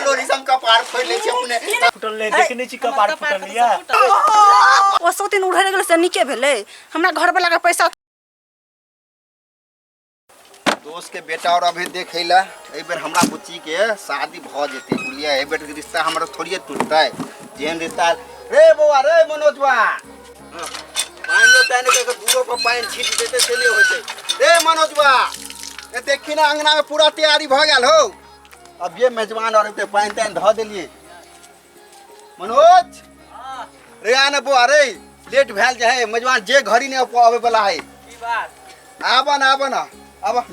लोरी सम कपार फोड़ ले छी अपने फुटल ले देखने छी कपार फुटल लिया ओ सोतिन उड़े गेल से नीचे भेले हमरा घर वाला के पैसा दोस्त के बेटा और अभी देखैला ए बेर हमरा बुच्ची के शादी भ जेते बुलिया ए बेर के रिश्ता हमरा थोड़िए टूटतै जेन रिश्ता रे बौआ रे मनोजवा पानी लो तने के दूरो पर पानी छीट देते से नहीं होते रे मनोजवा ए देखी ना अंगना में पूरा तैयारी भ गेल हो अब ये मेजबान और पे पानी तन ध देलिए मनोज रे आने बौआ रे लेट भेल जे है मेजबान जे घड़ी ने आवे वाला है की बात आबन अब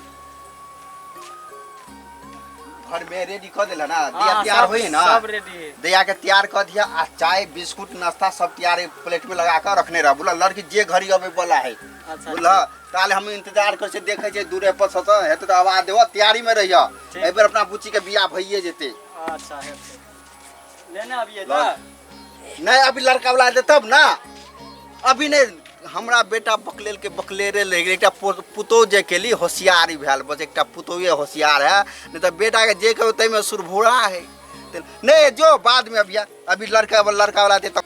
घर में रेडी कर देला ना दिया तैयार होई ना सब रेडी है दिया के तैयार कर दिया आ चाय बिस्कुट नाश्ता सब तैयार प्लेट में लगा कर रखने रह बोला लड़की जे घड़ी अबे बोला है बोला ताले हम इंतजार कर से देखे छे दूरे पर सत हेत तो आवाज देव तैयारी में रहिया ए बेर अपना बुच्ची के बियाह भइए जेते अच्छा है लेना अभी है नहीं अभी लड़का वाला दे तब ना अभी नहीं हमरा बेटा बकलेल के बकलेरे ले एकटा पुतो जे केली होशियारी भेल बस एकटा पुतोए होशियार है नहीं तो बेटा के जे कहू तै में सुरभुरा है नहीं जो बाद में अभी लड़का वाला दे तब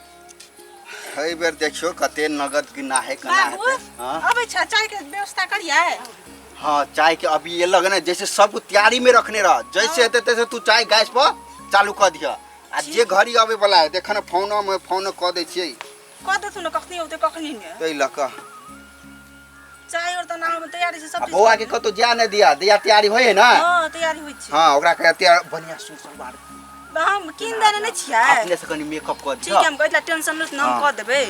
हई बेर देखियो कते नगद गिना है कना है हां अबे चाय के व्यवस्था करिए हां चाय के अभी ये लगने जैसे सब तैयारी में रखने रह जैसे हेते तैसे तू चाय गैस पर चालू कर दिया आ जे घड़ी आवे वाला है देख ना फोन क दे छियै कत सुन कखनी होते कखनी ने तै लका चाय और त नाम तैयारी से सब चीज बौआ के कतो जा न दिया तैयारी होय ना हां तैयारी होय छै हां ओकरा के तैयार बढ़िया सुसवार हम किन देने नै छियै अपने से कनी मेकअप कर ठीक है हम कहला टेंशन न नाम क देबे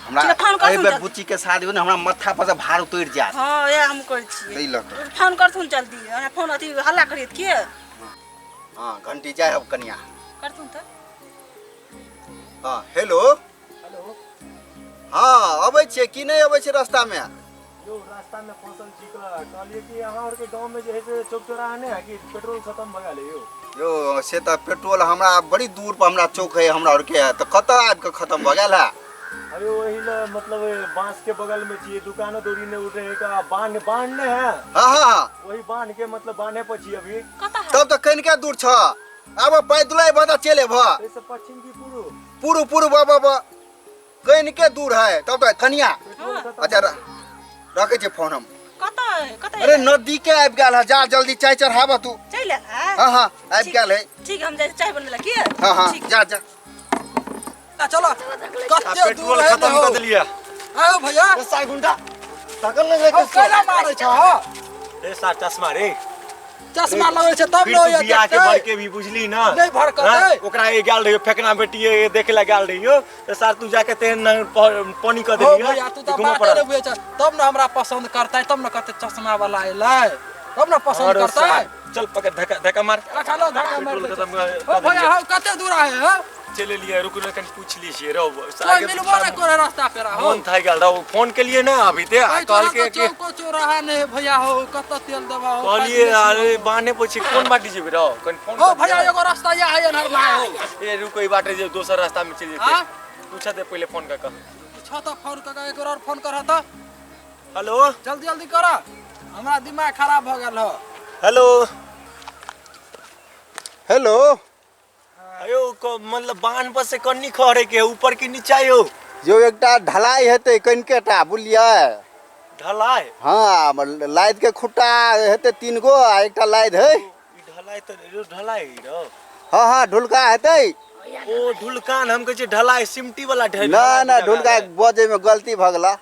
हमरा फोन कर बेर बुच्ची के शादी हो ना हमरा माथा पर से भार उतर जात हां ये हम कर छी तै लका फोन करथुन जल्दी हमरा फोन अथी हल्ला करित के हां घंटी जाय अब कन्या करथुन त हां हेलो हाँ अबै छे कि नहीं अबै छे रास्ता में जो रास्ता में फसल छी का कहलिए कि यहाँ और के गांव में जे है से चौक चौराहा ने है कि पेट्रोल खत्म भ गेले यो से त पेट्रोल हमरा बड़ी दूर पर हमरा चौक है हमरा और के तो कत आब के खत्म भ गेल है अरे वही ल मतलब बांस के बगल में छी दुकान दूरी ने उठे का बांध ने है हां वही बांध के मतलब बांधे पर छी अभी तब तो कन के दूर छ अब पैदल बता चले भ ऐसे पश्चिम की पूर्व बाबा कहीं के दूर है तब तो कन्या अच्छा रखे छे फोन हम कत अरे नदी के आब गेल है जा जल्दी चाय चढ़ावा तू चल हां आब गेल है ठीक हम जाय चाय बनला की हां जा चलो कते पेट्रोल खत्म कर दिया आओ भैया साई गुंडा तकल ले के केना मारै छ ए सार चश्मा रे चश्मा लगै छै तब न ये बियाह के भर के भी बुझली ना नहीं भड़कते ओकरा ए गेल रहियो फेकना बेटिए देखे ला गेल रहियो तो सार तू जाके तेन पानी क देलियो भैया तू त बाटे रे बुझै छ तब न हमरा पसंद करतै तब न कते चश्मा वाला एलै तब न पसंद करतै चल पकड़ धक्का मार चलो धक्का मार ओ भैया हम कते दूर आए हैं चले लिए रुक न कन पूछ लीजिए रो आगे मिलबो न करे रास्ता पे रहो फोन था गेल रहो फोन के लिए ना अभी ते कॉल के चौको चौराहा ने भैया हो कते तेल देबा हो कहलिए अरे बाने पूछी कोन बाटी जेबे रो कन फोन ओ भैया एगो रास्ता या है नहर में हो ए रुको ई बाटे जे दोसर रास्ता में चल जेते पूछा दे पहले फोन का छ त फोन का एक और फोन कर त हेलो जल्दी जल्दी कर हमरा दिमाग खराब भ गेल हो हेलो अयो मतलब बांध पर से कन्नी खड़े के ऊपर की नीचा यो जो एकटा ढलाई हेते कनकेटा बुलिया ढलाई हां लाइद के खुट्टा हेते 3 गो आ एकटा लाइद है ई ढलाई तो ढलाई रो हां ढुलका हेते ओ ढुलकान हम कहे ढलाई सिमटी वाला ढलाई ना ढुलका बजे में गलती भ गेला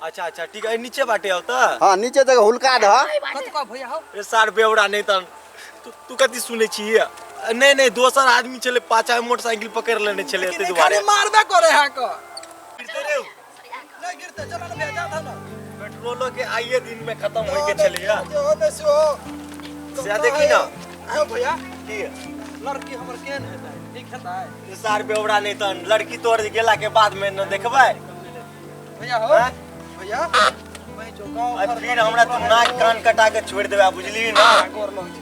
अच्छा ठीक है नीचे बाटे आओ त हां नीचे तक हुलका ध कत का भैया हो ए सार बेवड़ा नहीं त तू कति सुने छी नहीं दोसर आदमी चले पाछा मोटरसाइकिल पकड़ लेने चले ते दुबारे मारबे करे है को गिरते रे नहीं गिरते चलो न भेजा था ना पेट्रोल के आइए दिन में खत्म होई के चले या जो ने सो से देखी ना आओ भैया की लड़की हमर केन हेतै ठीक हेतै ये सार बेवड़ा नहीं त लड़की तोड़ गेला के बाद में न देखबै भैया हो भैया मैं जो गांव फिर हमरा तू नाक कान कटा के छोड़ देबा बुझली ना गोर लग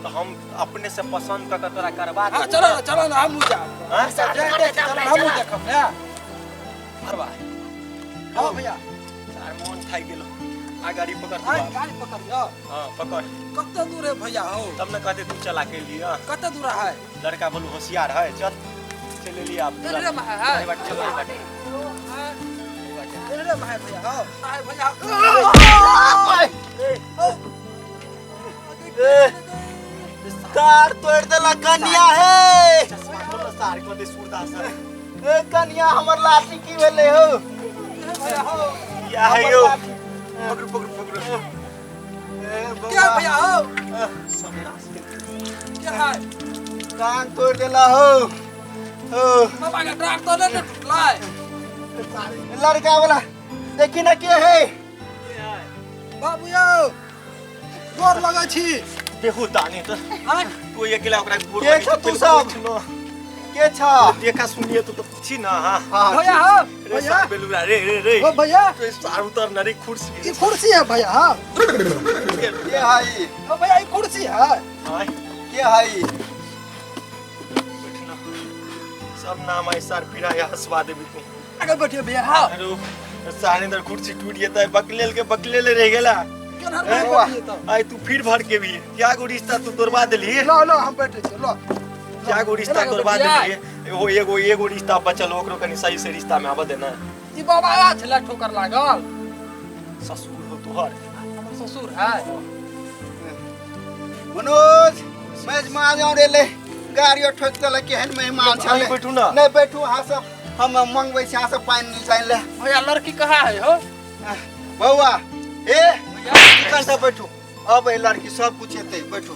तो हम अपने से पसंद का तोरा करवा हां चलो ना हम जा हां चलो हम देखब ना अरे हां भैया सार मन खाई गेलो आ गाड़ी पकड़ तू आय बाप। गाड़ी पकड़ लो। हाँ पकड़। कत्ते दूर है भैया हो? तब न कहते तू चला के लिया। कत्ते दूर है? लड़का बोलू होशियार है, चल चले लिया आप। चल रे भाई, अरे बात चलो रे बात। चल रे भाई भैया हो। आय भैया। तार तोड़ देला कन्या है। चश्मा खोल सार को दे सूरदास। ए कन्या हमर लाठी की भेले हो? भैया हो। या है यो। पकड़ पकड़ पकड़। क्या भैया हो? सबनास क्या है? कान तोड़ देला हो। ओ बाबा का ट्रक तो नहीं टूटला है। लड़का वाला देखी ना के है? बाबू यो गोर लगा छी। बेहुदानी त आय तू अकेला ओकरा गोर के छ तू सब? के छ? देखा सुनिए तू तो छी ना। हां हाँ भैया हो। रे भैया सार बेलुरा रे रे रे। ओ भैया तो सार उतर न रे कुर्सी। ये कुर्सी है भैया। हाँ के हाई? ओ भैया ये कुर्सी है। हाय के हाई? बैठना। सब नाम है सार पिराया हंसवा देबी तू। आगे बैठिए भैया। हाँ अरे सार इधर कुर्सी टूट गया है, बकलेल के बकलेल रह गेला। केना हैं? बैठिए तो। आई तू फिर भर के भी क्या गो रिश्ता तू तोड़वा देली। लो लो हम बैठे छी लो। क्या गो रिश्ता तोड़वा देली। एगो रिश्ता बचल ओकरो कनी सही से रिश्ता में आवा देना। ई बाबा छला ठोकर लागल। ससुर हो तोहर। हमर ससुर है। मनोज मेजमान जाऊं रे ले गाड़ी ठोक देला केहन मेहमान नहीं छले। बैठू ना। नहीं बैठू अहाँ सब हम मंगबै छी अहाँ सब पानी निकाल ले। भैया लड़की कहाँ है हो? बउआ ए निकल से बैठू। अब ए लड़की सब कुछ हेतै बैठू।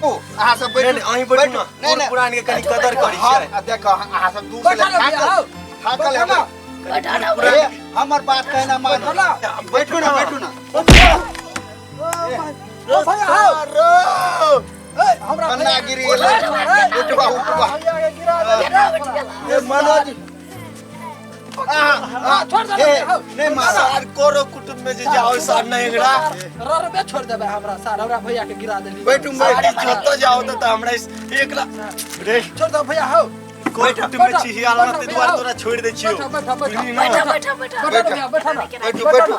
ओ अहाँ सब बैठू। नहीं अहीं बैठू ना। नहीं नहीं पुरान के कनी कदर करी हाँ छै। देखो अहाँ सब दूर से बैठा ना भैया हो। थाकल है बैठा ना। ए हमर बात कहना मानो। बैठा ना। बैठू ना बैठू ना। ओ भैया हो। रो ए हमरा कन्ना गिरी गेलै। उठबा उठबा। भैया के गिरा। ए मनोज छोड़ दे भैया हो। नहीं मार सार कोरो कुटुंब में जे जाओ सार नहीं एकरा। ररबे छोड़ देबे हमरा सार हमरा भैया के गिरा देली। बैठू सारी बैठू। जतो जाओ त हमरा एकरा रे छोड़ दे भैया हो। कोई कुटुंब में छी आलना ते दुआर तोरा छोड़ दे छियो। बैठा बैठा बैठा। बुझली ना? बैठा भैया बैठा ना। बैठू बैठू।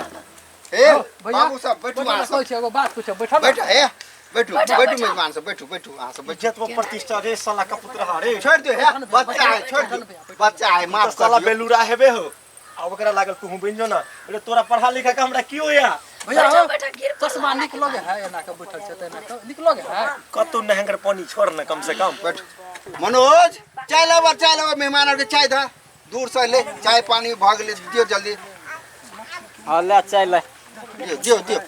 ए भैया बाबू सब बैठू बैठा अहाँ ना, सब। कोई छै एगो बात पूछो बैठा ना। बैठो ए बैठू बैठू मेजबान सब बैठू बैठू अहाँ सब बैठू। इज्जत में प्रतिष्ठा रे साला का पुत्र हा रे। छोड़ दो है बच्चा है छोड़ दो बच्चा है माफ कर साला दियो। बेलूरा हेबे हो। अब ओकरा लागल तू बिंजो ना। अरे तोरा पढ़ा लिखा का हमरा क्यों या। भैया हो चश्मा निकलोगे है एना के बैठल छै त एना के निकलोगे है। कतौ नहंगर पानी छोड़ ना कम से कम। बैठो मनोज चाय लाओ मेहमान के चाय धा दूर से ले चाय पानी भाग ले दियो जल्दी। हां ले चाय ले। दियो दियो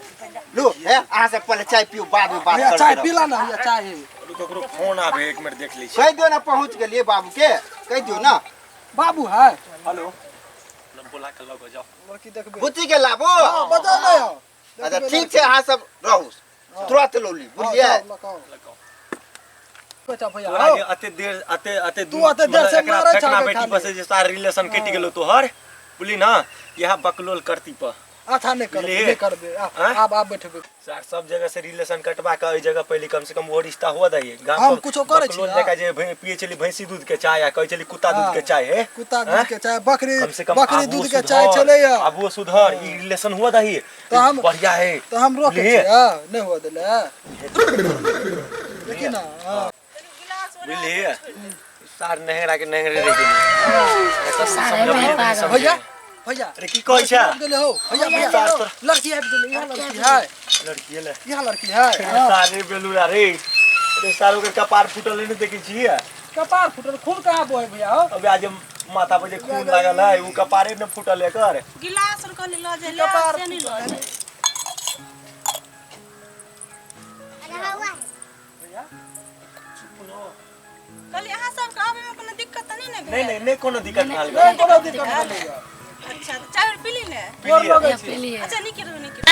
लो है अहाँ सब पहले चाय पियो बाद में बात भैया करते चाय रहो। पीला ना भैया चाय है। ककरो फोन आवे एक मिनट देख ली। कह दियो ना पहुंच गेलिए बाबू के कह दियो ना। बाबू है। हेलो बोला के लगो जाओ। लड़की देखबे। बुच्ची के लाबो। हां बता दे हो। अच्छा ठीक है अहाँ सब रहू तुरंत लोली बुझलिए। लगाओ। बच्चा भैया तोरा हो। जे अते तू अते देर से एकरा मारै फेकना छाके बेटी खाली। पर से जे सार रिलेशन कटि गेलो तोहर बुझली ना। यह बकलोल करती पर अच्छा नहीं कर ले। नहीं कर दे हाँ? आप बैठबे। सार सब जगह से रिलेशन कटवा के एई जगह पहले कम से कम वो रिश्ता हुआ दैए। गांव हम पर कुछो करे छी, बकलोल हाँ। लेका जे पिए चली भैंसी दूध के चाय या कहे चली कुत्ता दूध के चाय है। कुत्ता हाँ? दूध के चाय बकरी कम से कम बकरी आबू दूध के सुधर, चाय चले या। आबू सुधर ई रिलेशन हुआ दैए। तो हम- बढ़िया है। तो हम रोके ले। छी हां नहीं हो देले। लेकिन ना हां बुझली सार नहरा के नहरे रह गेली। भैया भैया अरे की कहै छै। गेले हो भैया भैया लड़की आबि गेले यहाँ लड़की है। लड़की ले यहाँ लड़की है। हाँ। सारे बेलूरा रे। अरे सारो के कपार फूटल नहीं देखे छिए। कपार फुटल खून कहाँ बोए भैया हो। अबे आज माथा पर जे खून लागल है उ कपारे न फूटल है कर। गिलास को ले लो जे ले कपार से नहीं लो जे। कल यहाँ सब का आवे में कोनो दिक्कत नहीं ने भेल। नहीं कोनो दिक्कत ना नहीं कोनो दिक्कत नहीं है। अच्छा तो चाय पी ली ने। गोर लगे छी। अच्छा निकल निकल।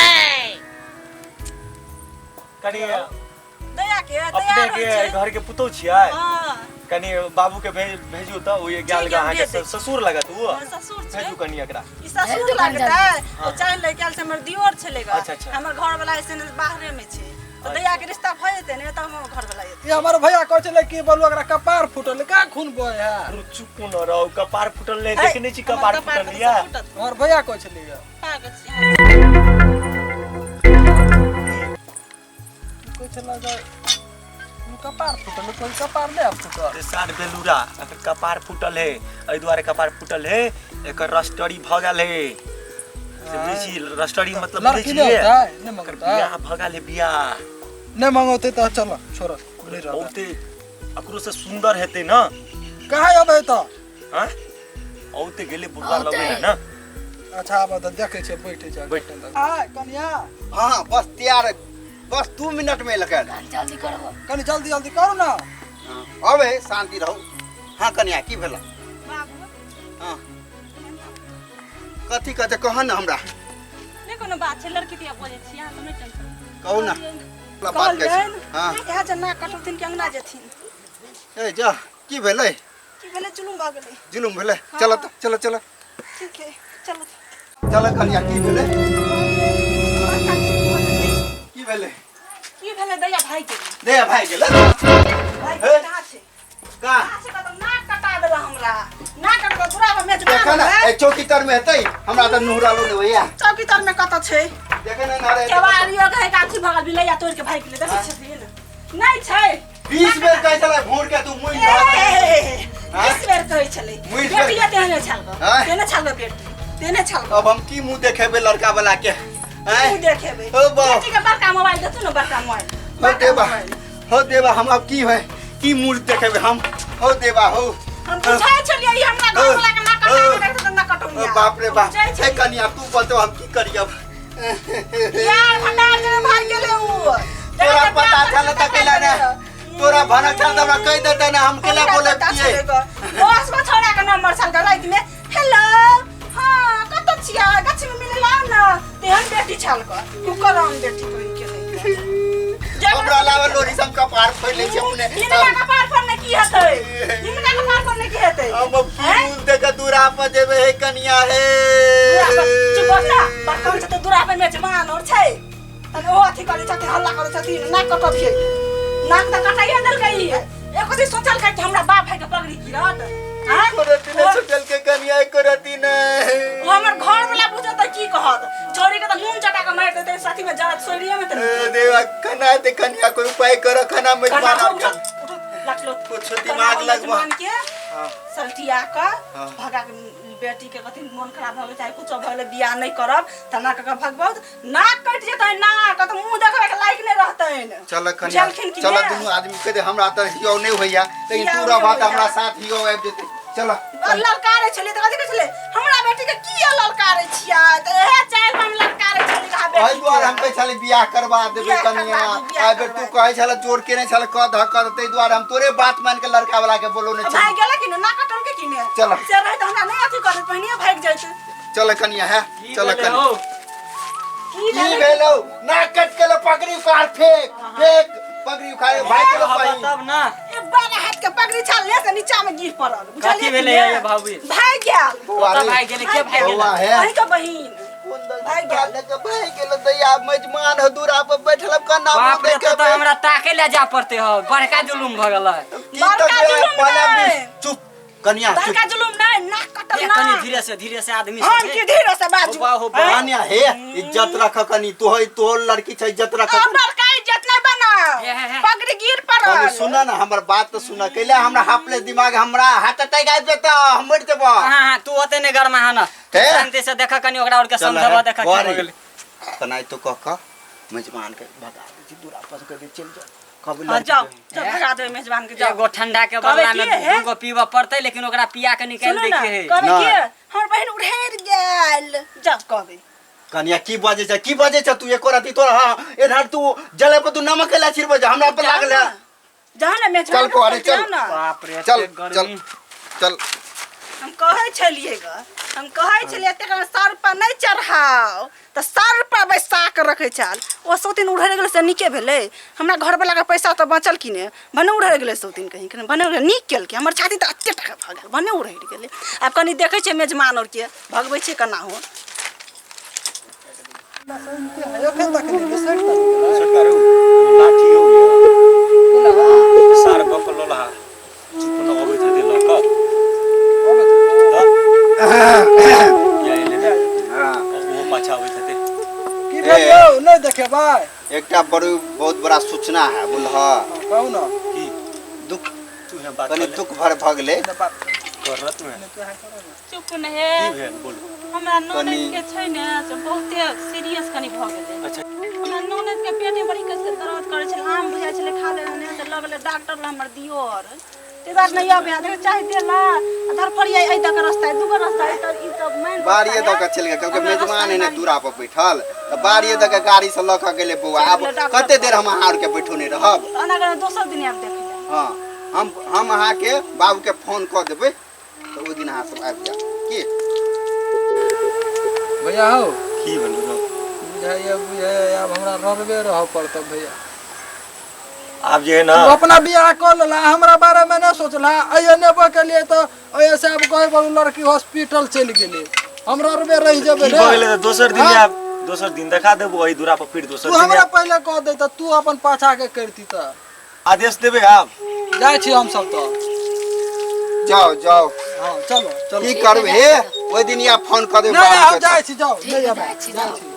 कनी दया के अपने दया के रहे घर के पुतौ छियै। हां कनी बाबू के भेजू त ओ ये गाल ठीक है, गा के भेज दै छी। ससुर लगत उ। ससुर छे भेजू कनी एकरा। ई ससुर लगता है ओ चाय ले के से हमर दियोर छलेगा। अच्छा, अच्छा। हमर घर वाला ऐसे बाहरे में छे तो दया के रिश्ता भ जेते ने त हम घर वाला जेते। ये हमारे भैया कहै छले कि बोलू एकरा कपार फुटल का खून बोए है। अरे चुप न रहो कपार फूटल नहीं देखने छी कपार फूटल लिया। और भैया कहै छले पागल छी। चला जाए कपार फुटल कोई कपार ले आप फुटल सार बेलूरा कपार फूटल है एहि दुआरे कपार फूटल है एकर रस्टडी भ गेल है से बुझी रस्टडी मतलब लड़की नहीं होता है नहीं एकर मांगता बियाह भ गेल है बियाह नहीं मांगोते तो चलो छोड़ो नहीं रहा बहुते अकरो से सुंदर हेते ना कहाँ अब तो हां औते गेले बुढ़वा लगे है ना अच्छा अब तो देखे छे बैठे जा बैठ। हां कन्या हाँ बस तैयार बस 2 मिनट में लगा जल्दी करो कनी जल्दी जल्दी करो ना अबे शांति रहो हाँ कन्या की भेला बाबू हाँ कथी कहते कह ना हमरा नहीं कोनो बात छै लड़की दिया बोले छी हां तुम टेंशन कहू ना बात कैसे हाँ यहाँ जना कटौतीन के अंगना जेथिन ए जा की भेलै की भेले जुलुम भ गेलै जुलुम भेलै चलो तो चलो चलो ठीक है चलो चलो कन्या की भेलै की भेलै की भेले दैया भाई के दे भाई गेलै भाई के कहाँ छै का कहाँ छै कतौ नाक कटा देला हमरा नाक कटा पूरा में देखा ना ए चौकी तर में हेतै हमरा त नुहरालो ने भैया चौकी तर में कत छै देखे ना ना रे केवाड़ियो कहे काठी भगल बिलैया तोड़ के भाग गेलै देखै छथिन नहीं छै 20 बेर कहै छलै भोर के तू मुइन भाग इस बेर कहै छलै बेटिया देहने छलगो हाँ? देने छलगो बेटी देने छलगो अब हम की मुंह देखेबे लड़का वाला के हैं तू देखेबे ओ बा बेटी के बड़का मोबाइल देतु न बड़का मोबाइल हो देवा हम अब की है की मुंह देखेबे हम हो देवा हो हम बुझाय छलियै ई हमरा घर वाला के ना कटा के ना कटौनिया ओ बाप रे बाप ए कन्या तू बतो हम की करियब यार भंडार में भाग गेलै उ तोरा पता चल त केला ना तोरा भनक चल हमरा कह देता ना हम केला बोले पिए बस में छोड़ा के नंबर साल के रात में हेलो हां कत छिया गाछ में मिलला ना तेहन बेटी छल को तू करम बेटी कोई के नहीं हमरा लावा लोरी सब कपार फैले छै अपने इनका कपार पर ने की हेतै इनका कपार पर ने की हेतै हम फूल देख दूरा पर देबे हे कन्या हे चुप बस ना बकम से तो दूरा पे मेजबान और छै अरे ओ अथी करे छथि हल्ला करे छथि नाक कटबिए नाक त कटाइए देल गई है एको दिन सोचल के हमरा बाप है के पगड़ी गिरत हां करती ने सोचल के कन्या करती ने वो हमर घर वाला पूछत त की कहत छोरी के त नून चटा के मार देते साथी में जात सोरिया में त देवा कन्या ते कन्या कोई उपाय कर खाना में खाना बना रख लो कुछ दिमाग लगवा मान के हां सल्टिया का हाँ। भगा के बेटी के कथि मन खराब हो चाहे कुछ भले बियाह नहीं करब त नाक के भगबत नाक कट जेतै नाक त मुंह देखबे के लायक नहीं रहतै चल कन्या चल दुनु आदमी के दे हमरा त हियो नहीं होइया लेकिन पूरा बात हमरा साथ हियो आबि जेतै चल ललकारे छले त कथि कहै छले हमरा बेटी के किया ललकारे छिया त एहे चाहे हम ललकारे छले का बेटी ओइ द्वार हम कहै छले बियाह करबा देबे कन्या आबे तू कहै छले जोर के नहीं छले क ध क तै द्वार हम तोरे बात मान के लड़का वाला के बोलो ने भाग गेला कि ना कटल के कि ने चल। से रहे त हमरा नहीं अथि करे पहिने भाग जाइत चल कन्या है चल कन्या की की भेलो ना कट के पकड़ी उखाड़ फेंक फेंक पकड़ी उखाड़ भाई के पाई तब ना ए बड़ा हाथ के पगड़ी छाल ले से नीचा में गिर पड़ल कथी भेलै ये भाभी भाग गेल तब भाग गेलै के भाग गेलै बौआ है वही का बहिन भाई गेल के भाई गेल दैया मेजमान हो दूरा पर बैठल का नाम बाप रे देखे तो हमरा ताके ले जा पड़ते हो बड़का जुलुम भ गेलै बड़का जुलुम नहीं। चुप कन्या चुप बड़का जुलुम नहीं नाक कटल ना कनी धीरे से आदमी हम से की धीरे से बाजू हो कन्या हे इज्जत रख कनी तू है तो लड़की छै इज्जत रख हमर का इज्जत नहीं बना हे। पगड़ी गिर पड़ल सुना ना हमर बात तो सुना कैले हमरा हाफले दिमाग हमरा हाथ अटैक आ जेता हम मर जेबा हां तू ओते ने गरमा है ना हे? शांति से देखा कनी ओकरा और के समझावा देखा के हो गेलै कनाई तो कह मेजमान के भगा दे दूरा पर के चल जा कब हां जाओ चल भगा दे मेजबान के जाओ एगो ठंडा के कहबै बदला में की है? दूगो पीवा पड़तै लेकिन ओकरा पिया के निकाल सुनो दे ना के है कहबे ना। की हमर बहिन उड़ेर गेल जा कहबे कन्या की बाजे छ तू एको राती तोरा हां इधर तू जले पर तू नमक ला छिरबे जा हमरा पर लागल है जा ना मेजबान चल को अरे चल बाप रे चल एते चल गर्मी चल हम कहै छलिए ग हम कहै छलिए एते सर पर नहीं चढ़ाओ त सर पर बैसा के रखे चाल ओ सोतिन उड़े गेल से निके भेले हमरा घर वाला के पैसा त बचल कि ने भने उड़े गेले सोतिन कहीं के भने निक केल के हमर छाती त अत्ते टका भ गेल भने उड़े गेले अब कनी देखै छै मेजमान और के भगबै छै कना हो यो खेत तक नहीं सेट कर सरकारो लाठी हो सार बकल लहा चिपन होबै छ दे लक या एले हां वो पाछा होबै छते की भाई यो नहीं देखे भाई एकटा बड़ू बहुत बड़ा सूचना है बोलह कहू ना की दुख तू है बात कनी कर दुख भर भ गेलै कर तू है चुप न हे की भेल बोल हमरा ननद के छै ने से बहुते सीरियस कनी भ गेलै अच्छा हमरा ननद के पेटे बड़ी कस के दर्द करे छै आम बुझाय छै खा ले ने त लगले डॉक्टर ला हमर दियोर ते बात नहीं आबे देख चाहे देला धर पड़िया ए तक रास्ता है दुगो रास्ता है त ई त मेन बाड़िए दऽ के चलि गेल क्योंकि मेजबान है ने दूरा पर बैठल त बाड़िए दऽ के गाड़ी से लऽ के गेलै बौआ आब कते देर हम अहाँ के बैठोने रहब अना करे दोसर दिन आब देख ले हाँ हम अहाँ के बाबू के फोन कऽ देबै तो ओ दिन अहाँ सब आबि जाएब की भैया हो की भेल बुझाइए अब हमरा ररबे रह पड़त भैया आप जे है ना तू अपना बियाह कर लेला हमरा बारे में नहीं सोचला अये नेबो के लिए तो ऐसे अब कोई बड़ लड़की हॉस्पिटल चली गेली हम ररबे रह जेबे की भगले तो दोसर दिन आप दोसर दिन देखा देबो वही दूरा पर फिर दोसर तू दिन हमरा पहले कह दे त तू अपन पाछा के करती त आदेश देबे आप जाय छी हम सब तो जाओ जाओ हां चलो चलो की करबे ओइ दिन या फोन कऽ देबै नहीं बाबू हम के जाय छी जाओ नहीं अब जाय छी